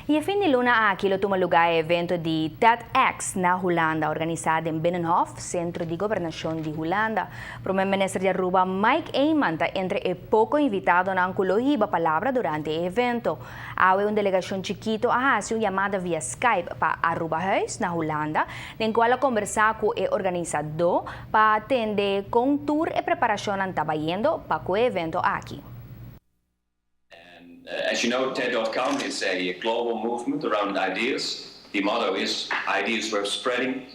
E a fin di luna aqui lo tumalugay evento di TEDx na Holanda, organizado em Binnenhof, Centro de Governação de Holanda. Primeiro Ministro de Aruba, Mike Eyman, entre e pouco invitado na ancolohiba palavra durante o evento. Há uma delegação chiquito a uma chamada via Skype para Aruba Huis, na Holanda, em qual conversar com o organizador para atender com tour e preparação que estava indo para o evento aqui. As you know, TED.com is a global movement around ideas. The motto is ideas worth spreading.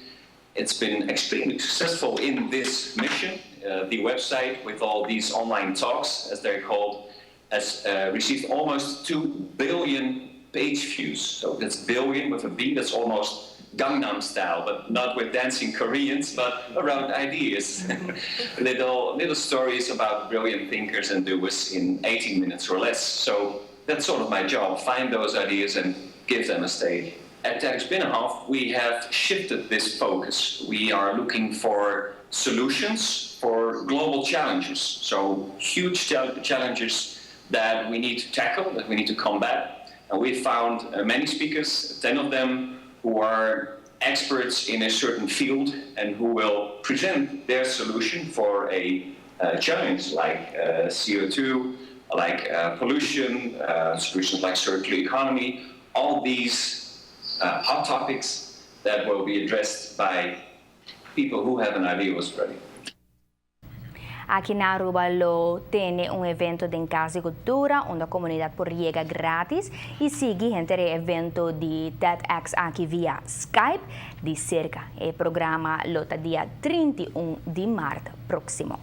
It's been extremely successful in this mission. The website with all these online talks, as they're called, has received almost 2 billion page views. So that's billion with a B, that's almost Gangnam style, but not with dancing Koreans, but around ideas. little stories about brilliant thinkers and doers in 18 minutes or less. So that's sort of my job, find those ideas and give them a stage. At TEDx Binnenhof, we have shifted this focus. We are looking for solutions for global challenges. So huge challenges that we need to tackle, that we need to combat. And we found many speakers, 10 of them, who are experts in a certain field and who will present their solution for a challenge like CO2, like pollution, solutions like circular economy, all these hot topics that will be addressed by people who have an idea of spreading. Aqui na Aruba lo tiene um evento de casa e cultura, onde a comunidade por llega grátis e sigue entre o evento de TEDx aqui via Skype de cerca. O programa lota dia 31 de março próximo.